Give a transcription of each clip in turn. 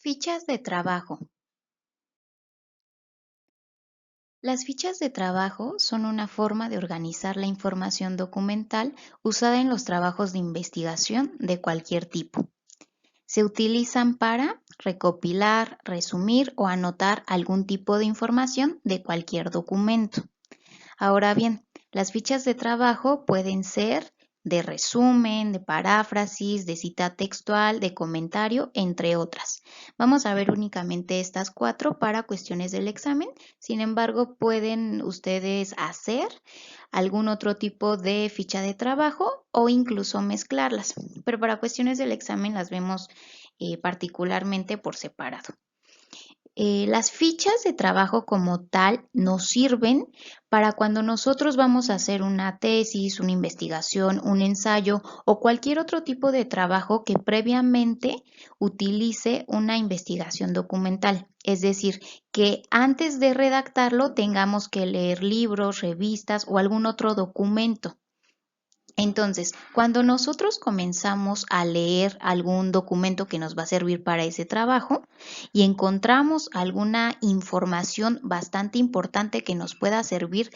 Fichas de trabajo. Las fichas de trabajo son una forma de organizar la información documental usada en los trabajos de investigación de cualquier tipo. Se utilizan para recopilar, resumir o anotar algún tipo de información de cualquier documento. Ahora bien, las fichas de trabajo pueden ser de resumen, de paráfrasis, de cita textual, de comentario, entre otras. Vamos a ver únicamente estas 4 para cuestiones del examen. Sin embargo, pueden ustedes hacer algún otro tipo de ficha de trabajo o incluso mezclarlas. Pero para cuestiones del examen las vemos particularmente por separado. Las fichas de trabajo como tal nos sirven para cuando nosotros vamos a hacer una tesis, una investigación, un ensayo o cualquier otro tipo de trabajo que previamente utilice una investigación documental. Es decir, que antes de redactarlo tengamos que leer libros, revistas o algún otro documento. Entonces, cuando nosotros comenzamos a leer algún documento que nos va a servir para ese trabajo y encontramos alguna información bastante importante que nos pueda servir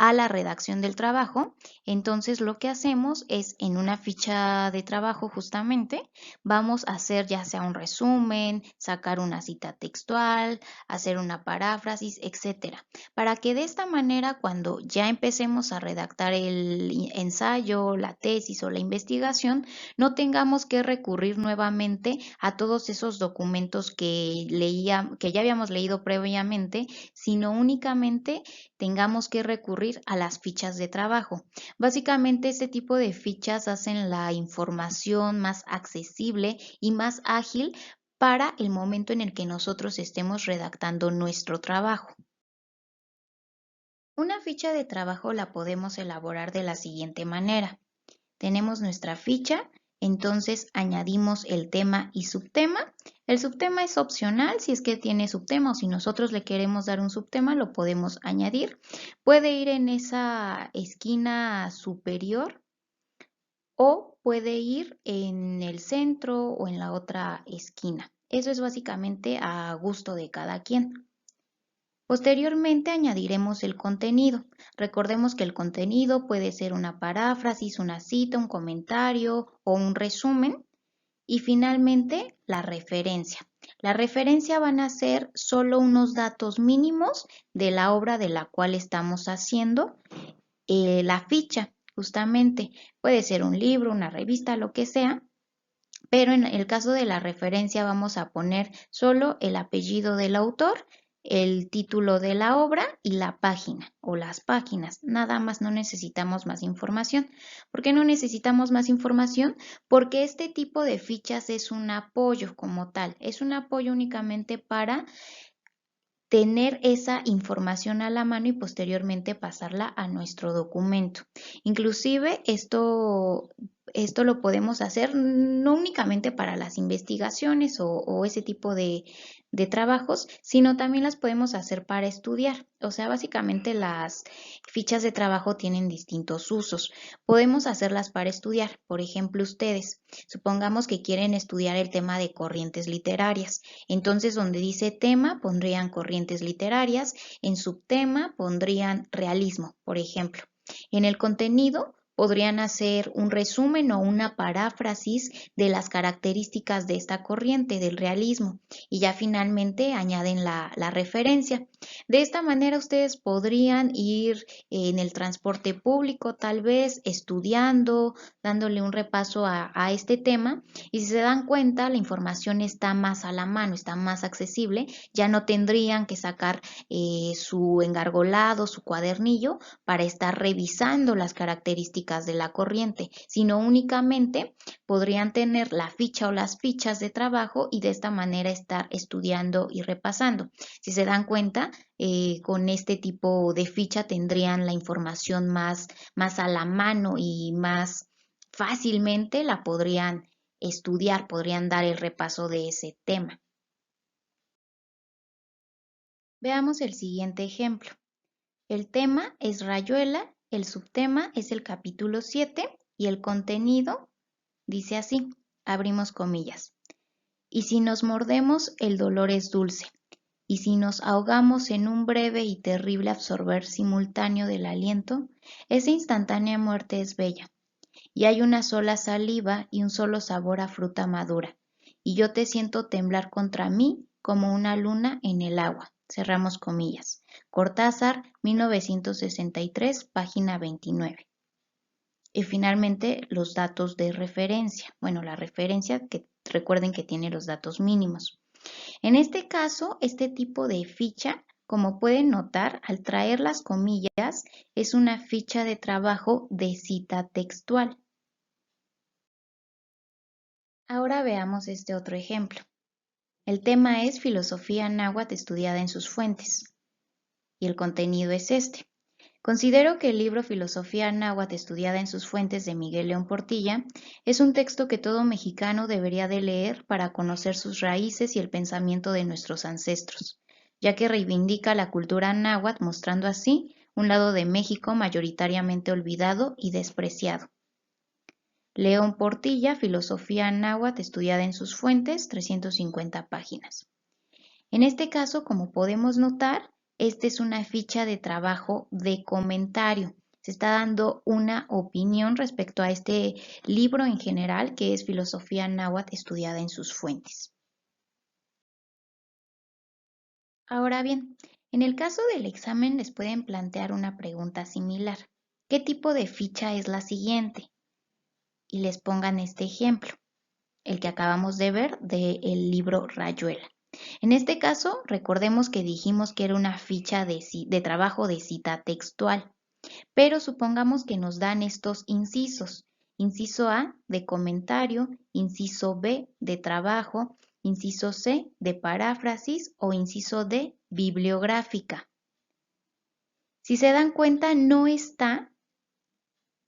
a la redacción del trabajo, entonces lo que hacemos es en una ficha de trabajo justamente vamos a hacer ya sea un resumen, sacar una cita textual, hacer una paráfrasis, etcétera, para que de esta manera cuando ya empecemos a redactar el ensayo, la tesis o la investigación, no tengamos que recurrir nuevamente a todos esos documentos que ya habíamos leído previamente, sino únicamente tengamos que recurrir a las fichas de trabajo. Básicamente, este tipo de fichas hacen la información más accesible y más ágil para el momento en el que nosotros estemos redactando nuestro trabajo. Una ficha de trabajo la podemos elaborar de la siguiente manera. Tenemos nuestra ficha, entonces añadimos el tema y subtema. El subtema es opcional, si es que tiene subtema o si nosotros le queremos dar un subtema lo podemos añadir. Puede ir en esa esquina superior o puede ir en el centro o en la otra esquina. Eso es básicamente a gusto de cada quien. Posteriormente añadiremos el contenido. Recordemos que el contenido puede ser una paráfrasis, una cita, un comentario o un resumen. Y finalmente, la referencia. La referencia van a ser solo unos datos mínimos de la obra de la cual estamos haciendo la ficha. Justamente puede ser un libro, una revista, lo que sea. Pero en el caso de la referencia vamos a poner solo el apellido del autor, el título de la obra y la página o las páginas. Nada más, no necesitamos más información. ¿Por qué no necesitamos más información? Porque este tipo de fichas es un apoyo como tal. Es un apoyo únicamente para tener esa información a la mano y posteriormente pasarla a nuestro documento. Inclusive esto lo podemos hacer no únicamente para las investigaciones o ese tipo de trabajos, sino también las podemos hacer para estudiar. O sea, básicamente las fichas de trabajo tienen distintos usos. Podemos hacerlas para estudiar. Por ejemplo, ustedes, supongamos que quieren estudiar el tema de corrientes literarias. Entonces, donde dice tema, pondrían corrientes literarias. En subtema, pondrían realismo, por ejemplo. En el contenido, podrían hacer un resumen o una paráfrasis de las características de esta corriente del realismo y ya finalmente añaden la referencia. De esta manera ustedes podrían ir en el transporte público tal vez estudiando, dándole un repaso a este tema y si se dan cuenta la información está más a la mano, está más accesible, ya no tendrían que sacar su engargolado, su cuadernillo para estar revisando las características de la corriente, sino únicamente podrían tener la ficha o las fichas de trabajo y de esta manera estar estudiando y repasando. Si se dan cuenta, con este tipo de ficha tendrían la información más a la mano y más fácilmente la podrían estudiar, podrían dar el repaso de ese tema. Veamos el siguiente ejemplo. El tema es Rayuela, el subtema es el capítulo 7 y el contenido dice así, abrimos comillas. Y si nos mordemos, el dolor es dulce. Y si nos ahogamos en un breve y terrible absorber simultáneo del aliento, esa instantánea muerte es bella. Y hay una sola saliva y un solo sabor a fruta madura. Y yo te siento temblar contra mí como una luna en el agua. Cerramos comillas. Cortázar, 1963, página 29. Y finalmente los datos de referencia. Bueno, la referencia que recuerden que tiene los datos mínimos. En este caso, este tipo de ficha, como pueden notar, al traer las comillas, es una ficha de trabajo de cita textual. Ahora veamos este otro ejemplo. El tema es filosofía náhuatl estudiada en sus fuentes. Y el contenido es este. Considero que el libro Filosofía náhuatl estudiada en sus fuentes de Miguel León Portilla es un texto que todo mexicano debería de leer para conocer sus raíces y el pensamiento de nuestros ancestros, ya que reivindica la cultura náhuatl mostrando así un lado de México mayoritariamente olvidado y despreciado. León Portilla, Filosofía náhuatl estudiada en sus fuentes, 350 páginas. En este caso, como podemos notar, esta es una ficha de trabajo de comentario. Se está dando una opinión respecto a este libro en general, que es Filosofía náhuatl estudiada en sus fuentes. Ahora bien, en el caso del examen les pueden plantear una pregunta similar. ¿Qué tipo de ficha es la siguiente? Y les pongan este ejemplo, el que acabamos de ver del libro Rayuela. En este caso, recordemos que dijimos que era una ficha de trabajo de cita textual, pero supongamos que nos dan estos incisos. Inciso A de comentario, inciso B de trabajo, inciso C de paráfrasis o inciso D bibliográfica. Si se dan cuenta, no está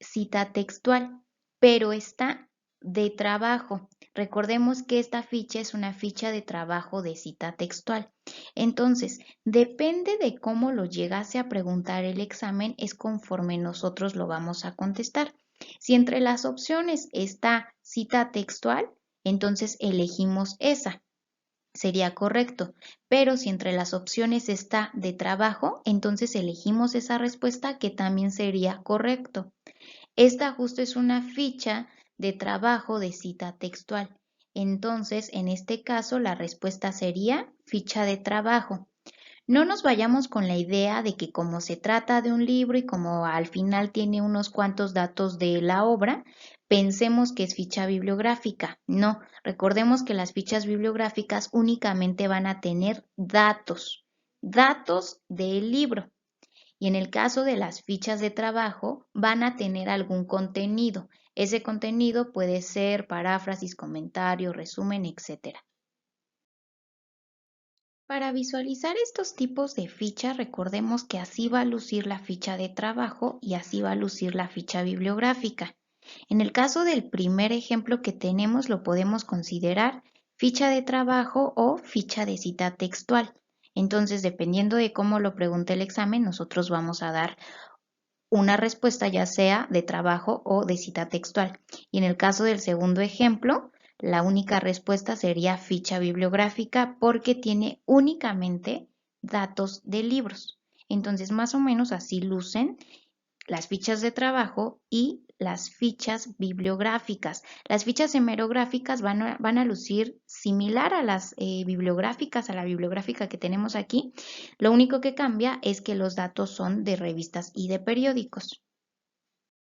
cita textual, pero está de trabajo. Recordemos que esta ficha es una ficha de trabajo de cita textual. Entonces, depende de cómo lo llegase a preguntar el examen, es conforme nosotros lo vamos a contestar. Si entre las opciones está cita textual, entonces elegimos esa. Sería correcto, pero si entre las opciones está de trabajo, entonces elegimos esa respuesta que también sería correcto. Esta justo es una ficha de trabajo de cita textual. Entonces, en este caso, la respuesta sería ficha de trabajo. No nos vayamos con la idea de que como se trata de un libro y como al final tiene unos cuantos datos de la obra, pensemos que es ficha bibliográfica. No, recordemos que las fichas bibliográficas únicamente van a tener datos del libro. Y en el caso de las fichas de trabajo, van a tener algún contenido. Ese contenido puede ser paráfrasis, comentario, resumen, etc. Para visualizar estos tipos de ficha, recordemos que así va a lucir la ficha de trabajo y así va a lucir la ficha bibliográfica. En el caso del primer ejemplo que tenemos, lo podemos considerar ficha de trabajo o ficha de cita textual. Entonces, dependiendo de cómo lo pregunte el examen, nosotros vamos a dar una respuesta ya sea de trabajo o de cita textual. Y en el caso del segundo ejemplo, la única respuesta sería ficha bibliográfica porque tiene únicamente datos de libros. Entonces, más o menos así lucen las fichas de trabajo y las fichas bibliográficas. Las fichas hemerográficas van a lucir similar a las bibliográficas, a la bibliográfica que tenemos aquí. Lo único que cambia es que los datos son de revistas y de periódicos.